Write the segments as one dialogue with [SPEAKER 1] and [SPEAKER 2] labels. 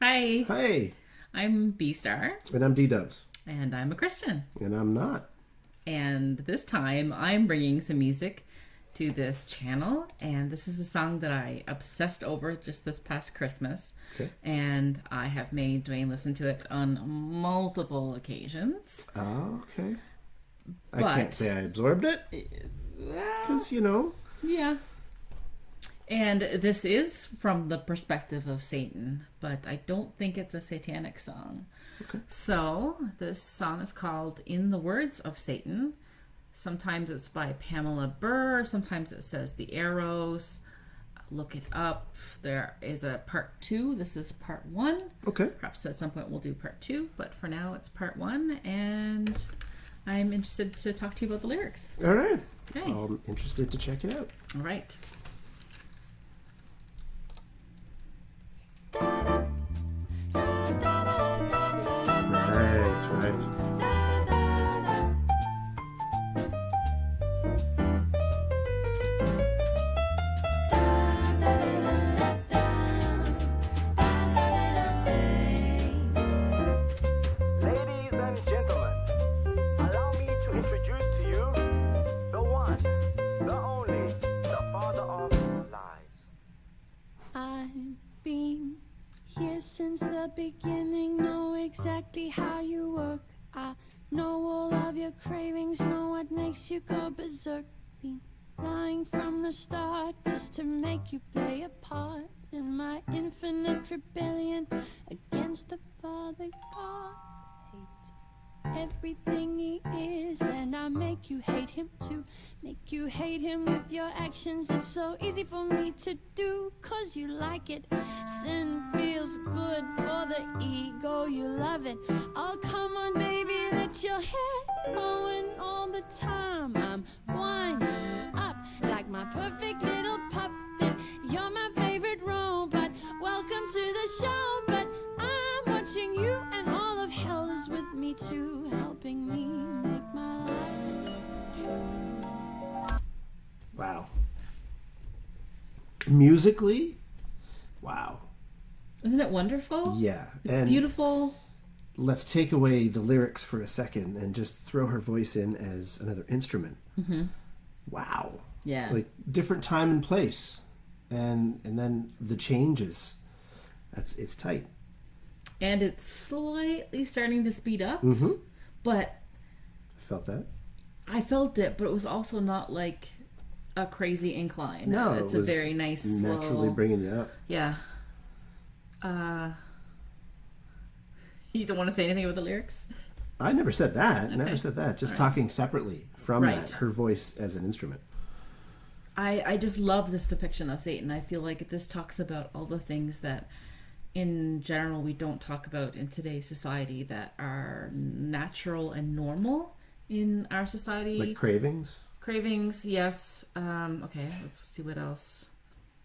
[SPEAKER 1] Hi,
[SPEAKER 2] Hey,
[SPEAKER 1] I'm B-Star,
[SPEAKER 2] and I'm Ddubs.
[SPEAKER 1] and I'm a Christian.
[SPEAKER 2] And I'm not.
[SPEAKER 1] And this time I'm bringing some music to this channel, and this is a song that I obsessed over just this past Christmas.
[SPEAKER 2] Okay.
[SPEAKER 1] And I have made Dwayne listen to it on multiple occasions.
[SPEAKER 2] Oh, okay. I
[SPEAKER 1] But-
[SPEAKER 2] can't say I absorbed it,
[SPEAKER 1] Well,
[SPEAKER 2] because,
[SPEAKER 1] yeah. And this is from the perspective of Satan, but I don't think it's a satanic song.
[SPEAKER 2] Okay.
[SPEAKER 1] So this song is called In the Words of Satan. Sometimes it's by Pamela Burr. Sometimes it says The Arrows. Look it up. There is a part 2. This is part 1.
[SPEAKER 2] Okay.
[SPEAKER 1] Perhaps at some point we'll do part 2, but for now it's part 1. And I'm interested to talk to you about the lyrics.
[SPEAKER 2] All right.
[SPEAKER 1] Okay.
[SPEAKER 2] I'm interested to check it out.
[SPEAKER 1] All right.
[SPEAKER 2] Right.
[SPEAKER 3] Ladies and gentlemen, allow me to introduce to you the one, the only, the father of lies.
[SPEAKER 4] I've been here since the beginning, know exactly how you work. I know all of your cravings, know what makes you go berserk. Been lying from the start just to make you play a part in my infinite rebellion against the Father God. Hate everything he is, and I make you hate him too. Make you hate him with your actions. It's so easy for me to do, 'cause you like it. Sin feels good for the ego, you love it. Oh, come on, baby, let your head going all the time. I'm winding you up like my perfect little puppet. You're my favorite robot. Welcome to the show, but I'm watching you, and all of hell is with me too, helping me make my lies look true.
[SPEAKER 2] Wow. Musically, wow.
[SPEAKER 1] Isn't it wonderful?
[SPEAKER 2] Yeah.
[SPEAKER 1] It's
[SPEAKER 2] And
[SPEAKER 1] beautiful.
[SPEAKER 2] let's take away the lyrics for a second and just throw her voice in as another instrument. Mm-hmm. Wow.
[SPEAKER 1] Yeah.
[SPEAKER 2] Like different time and place. And then the changes. It's tight.
[SPEAKER 1] And it's slightly starting to speed up.
[SPEAKER 2] Mm-hmm.
[SPEAKER 1] But
[SPEAKER 2] Felt that?
[SPEAKER 1] I felt it, but it was also not like a crazy incline.
[SPEAKER 2] No,
[SPEAKER 1] It's
[SPEAKER 2] it
[SPEAKER 1] a
[SPEAKER 2] was
[SPEAKER 1] very nice,
[SPEAKER 2] naturally
[SPEAKER 1] slow...
[SPEAKER 2] bringing you up.
[SPEAKER 1] Yeah. You don't want to say anything about the lyrics?
[SPEAKER 2] I never said that.
[SPEAKER 1] Okay.
[SPEAKER 2] Never said that. Just
[SPEAKER 1] All right.
[SPEAKER 2] talking separately from
[SPEAKER 1] Right.
[SPEAKER 2] that. Her voice as an instrument.
[SPEAKER 1] I just love this depiction of Satan. I feel like this talks about all the things that in general we don't talk about in today's society that are natural and normal in our society.
[SPEAKER 2] Like cravings.
[SPEAKER 1] Cravings, yes. Okay, let's see what else.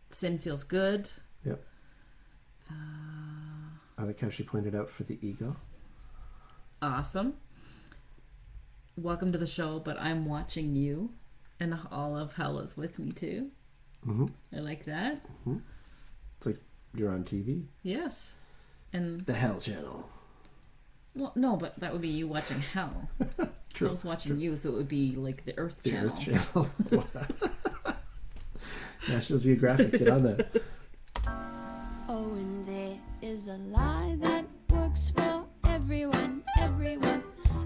[SPEAKER 1] Sin feels good.
[SPEAKER 2] Yep. I like how she pointed out for the ego.
[SPEAKER 1] Awesome. Welcome to the show, but I'm watching you, and all of hell is with me too.
[SPEAKER 2] Mm-hmm.
[SPEAKER 1] I like that.
[SPEAKER 2] It's like you're on TV.
[SPEAKER 1] Yes. And,
[SPEAKER 2] The Hell Channel.
[SPEAKER 1] well, no, but that would be you watching hell.
[SPEAKER 2] True.
[SPEAKER 1] I was watching you, so it would be like the Earth
[SPEAKER 2] The
[SPEAKER 1] Channel.
[SPEAKER 2] Earth Channel. National Geographic, get on that.
[SPEAKER 4] Oh, and there is a lie that works for everyone, everyone.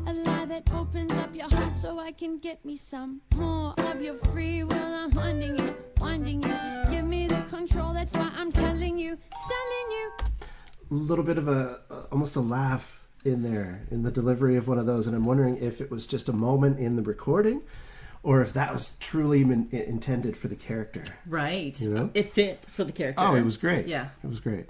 [SPEAKER 4] A lie that opens up your heart so I can get me some more of your free will. I'm winding you, winding you. Give me the control, that's why I'm telling you, selling you.
[SPEAKER 2] A little bit of almost a laugh in there in the delivery of one of those, and I'm wondering if it was just a moment in the recording or if that was truly intended for the character.
[SPEAKER 1] Right.
[SPEAKER 2] You know?
[SPEAKER 1] It fit for the character.
[SPEAKER 2] Oh, it was great.
[SPEAKER 1] Yeah.
[SPEAKER 2] It was great.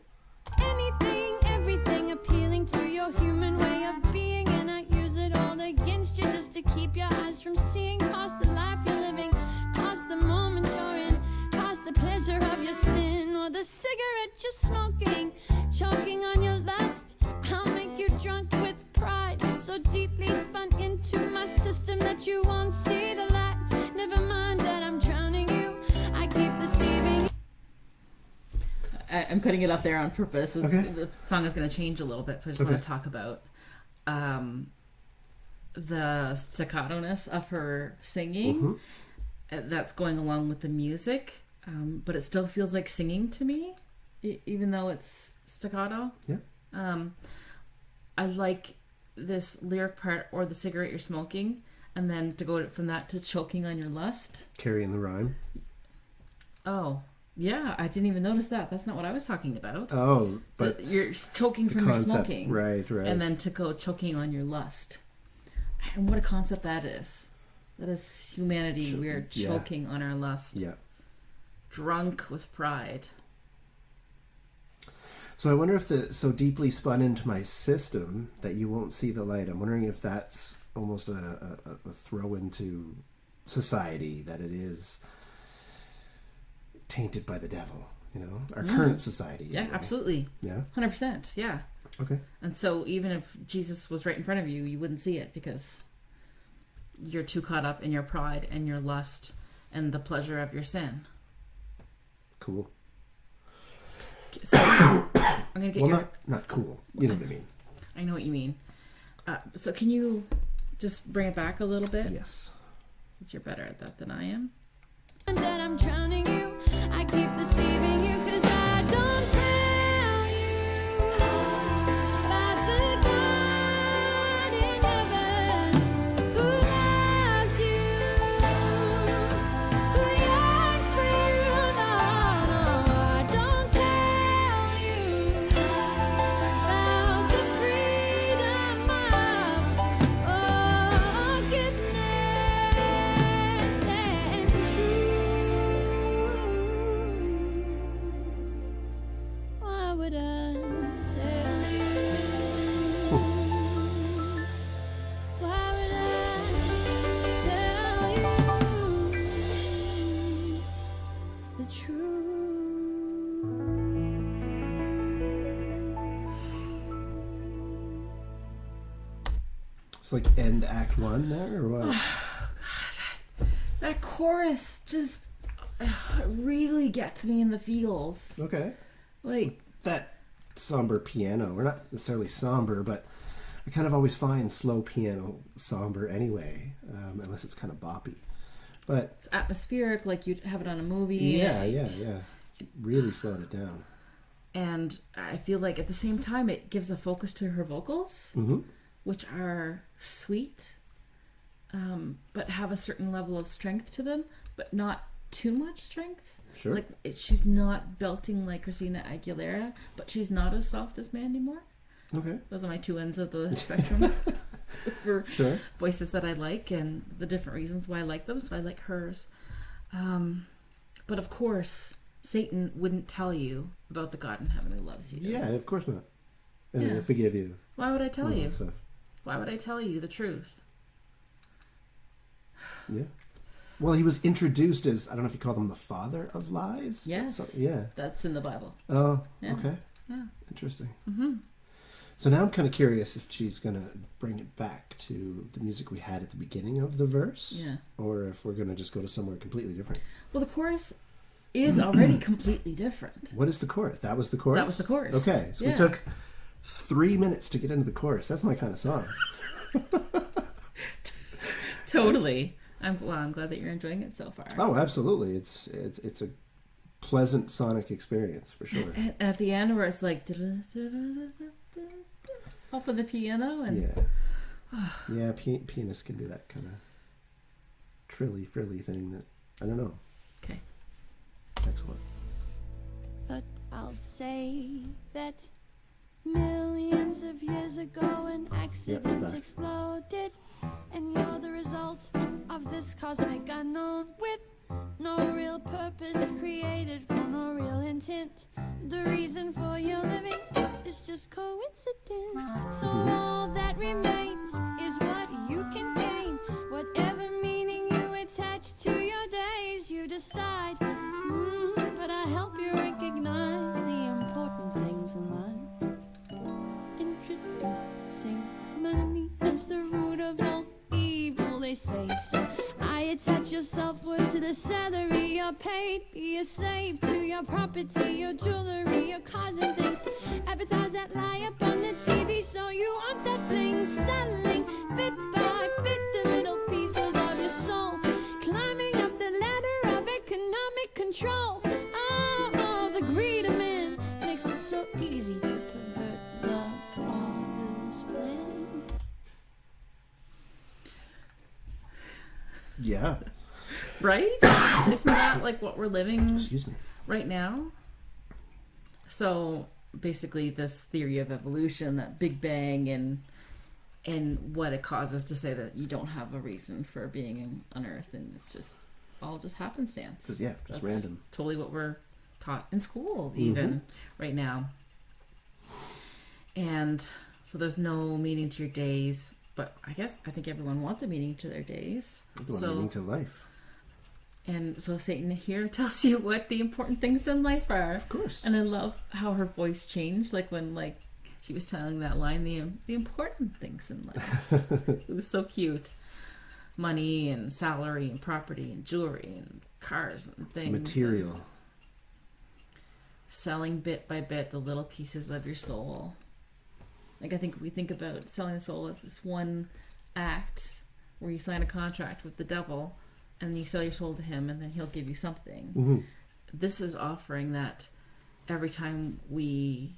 [SPEAKER 4] Anything, everything appealing to your human way of being, and I use it all against you just to keep your eyes from seeing past the life you're living, past the moment you're in, past the pleasure of your sin or the cigarette you're smoking, choking on your lust. I'll make you drunk with pride, so deeply spun into my system that you won't see the light. Never mind that I'm drowning you, I keep deceiving.
[SPEAKER 1] I'm putting it up there on purpose.
[SPEAKER 2] Okay.
[SPEAKER 1] The song is going to change a little bit, so I just want to talk about the staccato-ness of her singing. That's going along with the music, but it still feels like singing to me, even though it's staccato.
[SPEAKER 2] Yeah.
[SPEAKER 1] I like this lyric part, or the cigarette you're smoking, and then to go from that to choking on your lust.
[SPEAKER 2] Carrying the rhyme.
[SPEAKER 1] Oh, yeah, I didn't even notice that. That's not what I was talking about.
[SPEAKER 2] Oh, but
[SPEAKER 1] you're choking from your smoking.
[SPEAKER 2] Right.
[SPEAKER 1] And then to go choking on your lust. And what a concept that is. That is humanity. We are choking on our lust.
[SPEAKER 2] Yeah.
[SPEAKER 1] Drunk with pride.
[SPEAKER 2] So I wonder if so deeply spun into my system that you won't see the light. I'm wondering if that's almost a throw into society, that it is tainted by the devil, our current society.
[SPEAKER 1] Yeah,
[SPEAKER 2] anyway.
[SPEAKER 1] Absolutely.
[SPEAKER 2] Yeah.
[SPEAKER 1] 100%. Yeah.
[SPEAKER 2] Okay.
[SPEAKER 1] And so even if Jesus was right in front of you, you wouldn't see it because you're too caught up in your pride and your lust and the pleasure of your sin.
[SPEAKER 2] Cool.
[SPEAKER 1] So I'm going to get
[SPEAKER 2] not cool. You know what I mean.
[SPEAKER 1] I know what you mean. So can you just bring it back a little bit?
[SPEAKER 2] Yes.
[SPEAKER 1] Since you're better at that than I am.
[SPEAKER 4] That I'm drowning you, I keep deceiving you, 'cause I don't tell you about the God in heaven who loves you, who yearns for you. No, I don't tell you about the freedom of forgiveness and why would I tell you? Why would I tell you the truth?
[SPEAKER 2] It's like end Act 1 there, or what?
[SPEAKER 1] That chorus just really gets me in the feels.
[SPEAKER 2] Okay.
[SPEAKER 1] Like
[SPEAKER 2] That somber piano, or not necessarily somber, but I kind of always find slow piano somber anyway, unless it's kind of boppy. But
[SPEAKER 1] it's atmospheric, like you'd have it on a movie.
[SPEAKER 2] yeah. Really slowed it down.
[SPEAKER 1] And I feel like at the same time it gives a focus to her vocals, which are sweet, but have a certain level of strength to them, but not too much strength.
[SPEAKER 2] Sure.
[SPEAKER 1] Like she's not belting like Christina Aguilera, but she's not as soft as Mandy Moore.
[SPEAKER 2] Okay.
[SPEAKER 1] Those are my two ends of the spectrum for
[SPEAKER 2] Sure.
[SPEAKER 1] voices that I like and the different reasons why I like them. So I like hers. But of course, Satan wouldn't tell you about the God in heaven who loves you.
[SPEAKER 2] Yeah, of course not. And
[SPEAKER 1] Yeah.
[SPEAKER 2] he'll forgive you.
[SPEAKER 1] Why would I tell
[SPEAKER 2] all
[SPEAKER 1] you?
[SPEAKER 2] that stuff.
[SPEAKER 1] Why would I tell you the truth?
[SPEAKER 2] Yeah. Well, he was introduced as, I don't know if you call him the father of lies?
[SPEAKER 1] Yes.
[SPEAKER 2] Yeah.
[SPEAKER 1] That's in the Bible.
[SPEAKER 2] Oh,
[SPEAKER 1] Yeah.
[SPEAKER 2] okay.
[SPEAKER 1] Yeah.
[SPEAKER 2] Interesting. So now I'm kind of curious if she's going to bring it back to the music we had at the beginning of the verse.
[SPEAKER 1] Yeah.
[SPEAKER 2] Or if we're going to just go to somewhere completely different.
[SPEAKER 1] Well, the chorus is already completely different.
[SPEAKER 2] What is the chorus? That was the chorus?
[SPEAKER 1] That was the chorus.
[SPEAKER 2] Okay. So
[SPEAKER 1] Yeah.
[SPEAKER 2] we took 3 minutes to get into the chorus. That's my kind of song.
[SPEAKER 1] Totally. I'm glad that you're enjoying it so far.
[SPEAKER 2] Oh, absolutely. It's a pleasant sonic experience for sure.
[SPEAKER 1] And at the end where it's like off of the piano and
[SPEAKER 2] Yeah, pianists can do that kind of frilly thing that, I don't know.
[SPEAKER 1] Okay.
[SPEAKER 2] Excellent.
[SPEAKER 4] But I'll say that millions of years ago an accident
[SPEAKER 2] back.
[SPEAKER 4] exploded, and you're the result of this cosmic unknown with no real purpose created for no real intent. The reason for your living is just coincidence. So all that remains is what you can gain. Whatever meaning you attach to your days, you decide. But I help you recognize the important things in life. Introducing money, that's the root of all evil, they say. So I attach your self-worth to the salary you're paid. Be a slave to your property, your jewelry, your cars and things. Advertise that lie up on the TV, so you want that bling. Selling bit by bit the little pieces of your soul, climbing up the ladder of economic control. Oh, the greed of man makes it so easy to pervert the Father's plan.
[SPEAKER 2] Yeah.
[SPEAKER 1] Right? Isn't that like what we're living
[SPEAKER 2] Excuse me.
[SPEAKER 1] right now? So basically this theory of evolution, that Big Bang, and what it causes to say that you don't have a reason for being on Earth, and it's just all just happenstance.
[SPEAKER 2] Yeah, just random.
[SPEAKER 1] Totally what we're taught in school even right now. And so there's no meaning to your days, but I think everyone wants a meaning to their days.
[SPEAKER 2] Meaning to life.
[SPEAKER 1] And so Satan here tells you what the important things in life are.
[SPEAKER 2] Of course.
[SPEAKER 1] And I love how her voice changed, like when she was telling that line, the important things in life. It was so cute. Money and salary and property and jewelry and cars and things.
[SPEAKER 2] Material.
[SPEAKER 1] And selling bit by bit the little pieces of your soul. Like I think we think about selling the soul as this one act where you sign a contract with the devil and you sell your soul to him and then he'll give you something.
[SPEAKER 2] Mm-hmm.
[SPEAKER 1] This is offering that every time we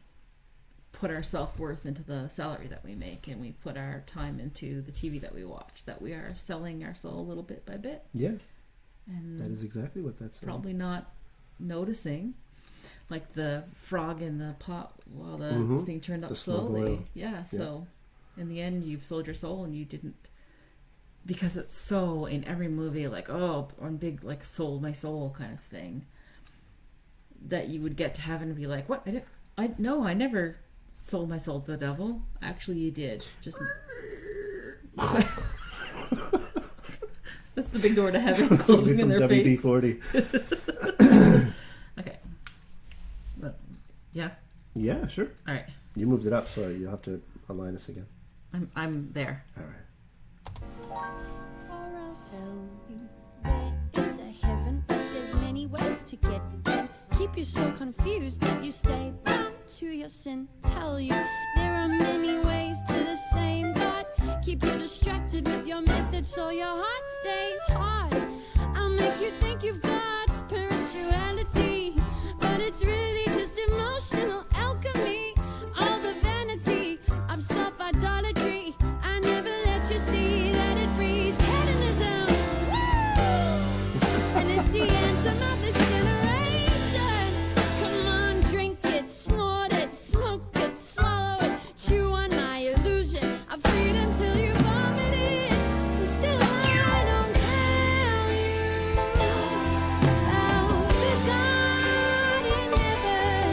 [SPEAKER 1] put our self-worth into the salary that we make and we put our time into the TV that we watch, that we are selling our soul a little bit by bit.
[SPEAKER 2] Yeah.
[SPEAKER 1] And
[SPEAKER 2] that is exactly what that's saying.
[SPEAKER 1] probably not noticing, like the frog in the pot while it's being turned up
[SPEAKER 2] The slow
[SPEAKER 1] slowly.
[SPEAKER 2] boil.
[SPEAKER 1] Yeah, so in the end you've sold your soul and you didn't, because it's so in every movie, like, oh, on big, like, sold my soul kind of thing, that you would get to heaven and be like, what? I never sold my soul to the devil. Actually, you did. Just that's the big door to heaven closing in their face.
[SPEAKER 2] WD-40.
[SPEAKER 1] Okay. Yeah.
[SPEAKER 2] Yeah, sure.
[SPEAKER 1] All right.
[SPEAKER 2] You moved it up, so you'll have to align us again.
[SPEAKER 1] I'm there.
[SPEAKER 2] All right.
[SPEAKER 4] Or I'll tell you there is a heaven, but there's many ways to get in. Keep you so confused that you stay bound to your sin. Tell you there are many ways to the same God. Keep you distracted with your methods so your heart stays hard. I'll make you think you've got spirituality, but it's really just emotional alchemy. All the vanity of self-idolatry. I never let you see that it breeds hedonism. Woo! And it's the anthem of this generation. Come on, drink it, snort it, smoke it, swallow it, chew on my illusion of freedom till you vomit it. And still I don't tell you about the God in heaven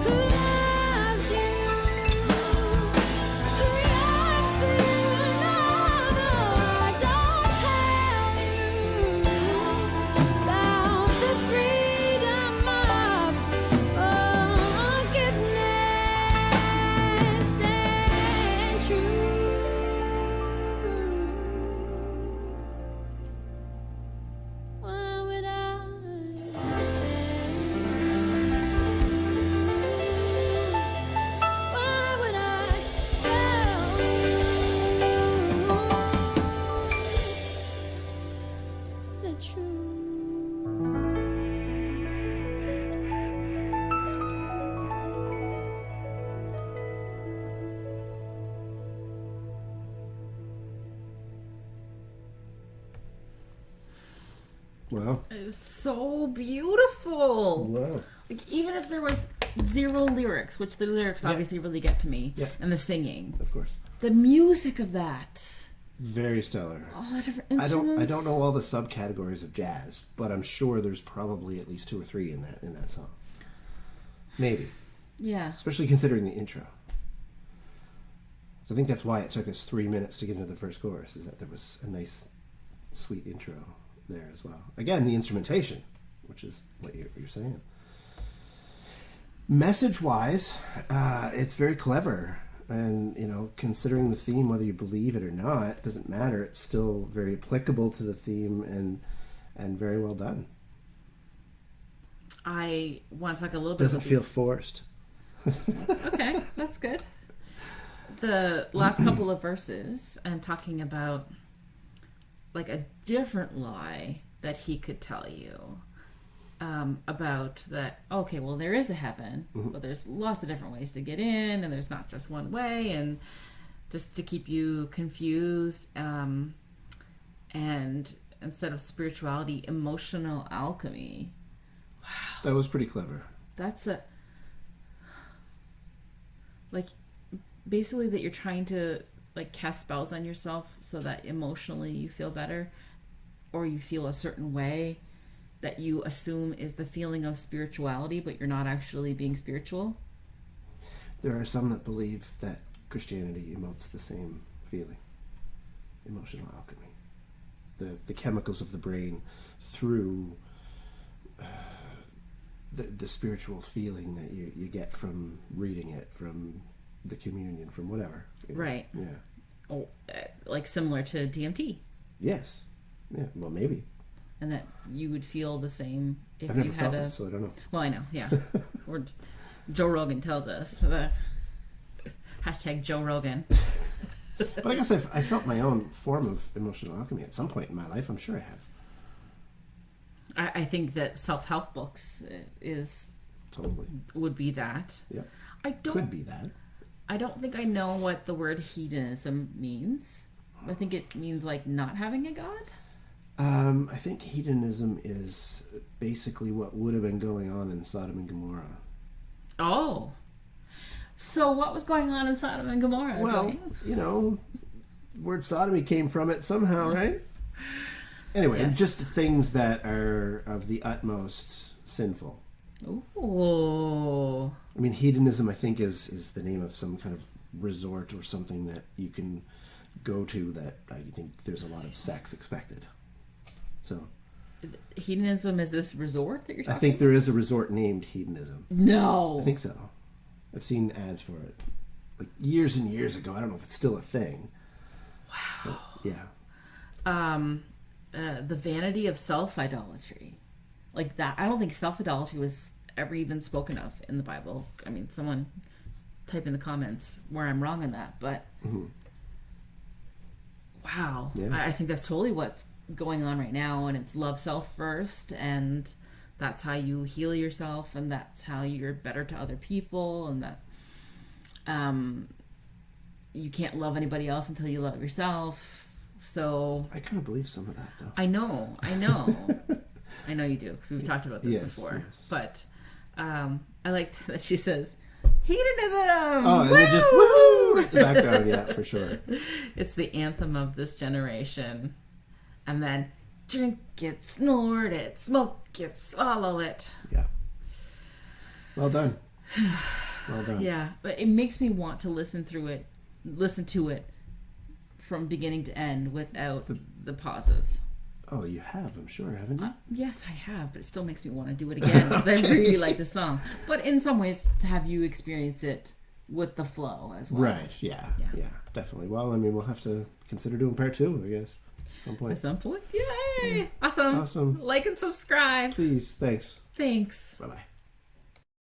[SPEAKER 4] who loves you, who yearns for you. No, I don't tell you about the freedom of forgiveness and truth. Why would I tell you the truth?
[SPEAKER 2] Wow.
[SPEAKER 1] It's so beautiful.
[SPEAKER 2] Wow.
[SPEAKER 1] Like, even if there was zero lyrics, which the lyrics obviously really get to me,
[SPEAKER 2] Yeah.
[SPEAKER 1] and the singing,
[SPEAKER 2] Of course.
[SPEAKER 1] the music of that,
[SPEAKER 2] Very stellar.
[SPEAKER 1] all the different
[SPEAKER 2] I
[SPEAKER 1] instruments.
[SPEAKER 2] don't know all the subcategories of jazz, but I'm sure there's probably at least 2 or 3 in that song. Maybe.
[SPEAKER 1] Yeah.
[SPEAKER 2] Especially considering the intro. So I think that's why it took us 3 minutes to get into the first chorus, is that there was a nice, sweet intro there as well. Again, the instrumentation, which is what you're saying. Message-wise, it's very clever. And, considering the theme, whether you believe it or not, it doesn't matter. It's still very applicable to the theme and very well done.
[SPEAKER 1] I want to talk a little bit
[SPEAKER 2] Doesn't
[SPEAKER 1] about
[SPEAKER 2] feel
[SPEAKER 1] these.
[SPEAKER 2] forced.
[SPEAKER 1] Okay, that's good. The last couple of verses and talking about like a different lie that he could tell you about that. Okay, well, there is a heaven, but there's lots of different ways to get in, and there's not just one way, and just to keep you confused. And instead of spirituality, emotional alchemy.
[SPEAKER 2] That was pretty clever.
[SPEAKER 1] That's basically that you're trying to like cast spells on yourself so that emotionally you feel better, or you feel a certain way that you assume is the feeling of spirituality, but you're not actually being spiritual.
[SPEAKER 2] There are some that believe that Christianity emotes the same feeling. Emotional alchemy. The chemicals of the brain through the spiritual feeling that you get from reading it, from the communion, from whatever.
[SPEAKER 1] Right.
[SPEAKER 2] Yeah.
[SPEAKER 1] Oh, like similar to DMT.
[SPEAKER 2] Yes. Yeah, well, maybe.
[SPEAKER 1] And that you would feel the same if
[SPEAKER 2] I've never
[SPEAKER 1] you had
[SPEAKER 2] felt it, so I don't know.
[SPEAKER 1] Well, I know, yeah. Or Joe Rogan tells us. Hashtag Joe Rogan.
[SPEAKER 2] But I guess I felt my own form of emotional alchemy at some point in my life. I'm sure I have.
[SPEAKER 1] I think that self-help books
[SPEAKER 2] Totally.
[SPEAKER 1] would be that.
[SPEAKER 2] Yeah.
[SPEAKER 1] Could
[SPEAKER 2] be that.
[SPEAKER 1] I don't think I know what the word hedonism means. I think it means like not having a god.
[SPEAKER 2] I think hedonism is basically what would have been going on in Sodom and Gomorrah.
[SPEAKER 1] Oh. So what was going on in Sodom and Gomorrah?
[SPEAKER 2] Well,
[SPEAKER 1] Johnny?
[SPEAKER 2] word sodomy came from it somehow, right? Anyway,
[SPEAKER 1] Yes.
[SPEAKER 2] just things that are of the utmost sinful.
[SPEAKER 1] Ooh.
[SPEAKER 2] I mean, hedonism, I think, is the name of some kind of resort or something that you can go to that I think there's a lot of sex expected. So,
[SPEAKER 1] Hedonism is this resort that you're
[SPEAKER 2] I
[SPEAKER 1] talking
[SPEAKER 2] think there is a resort named Hedonism.
[SPEAKER 1] No.
[SPEAKER 2] I think so. I've seen ads for it like years and years ago. I don't know if it's still a thing. Wow. But, yeah.
[SPEAKER 1] The vanity of self-idolatry. Like that. I don't think self-idolatry was ever even spoken of in the Bible. I mean, someone type in the comments where I'm wrong on that, but wow.
[SPEAKER 2] Yeah.
[SPEAKER 1] I think that's totally what's going on right now, and it's love self first, and that's how you heal yourself, and that's how you're better to other people, and that you can't love anybody else until you love yourself. So
[SPEAKER 2] I kind of believe some of that, though.
[SPEAKER 1] I know I know you do, because we've talked about this before.
[SPEAKER 2] Yes.
[SPEAKER 1] But I liked that she says hedonism.
[SPEAKER 2] Oh, and then just woohoo in the background, yeah, for sure.
[SPEAKER 1] It's the anthem of this generation. And then drink it, snort it, smoke it, swallow it.
[SPEAKER 2] Yeah. Well done. Well done.
[SPEAKER 1] Yeah, but it makes me want to listen to it from beginning to end without the pauses.
[SPEAKER 2] Oh, you have, I'm sure, haven't you?
[SPEAKER 1] Yes, I have, but it still makes me want to do it again because I really like the song. But in some ways, to have you experience it with the flow as well.
[SPEAKER 2] Right, yeah, definitely. Well, I mean, we'll have to consider doing part 2, I guess, at some point.
[SPEAKER 1] At some point. Yay! Awesome.
[SPEAKER 2] Awesome.
[SPEAKER 1] Like and subscribe.
[SPEAKER 2] Please, thanks.
[SPEAKER 1] Thanks.
[SPEAKER 2] Bye-bye.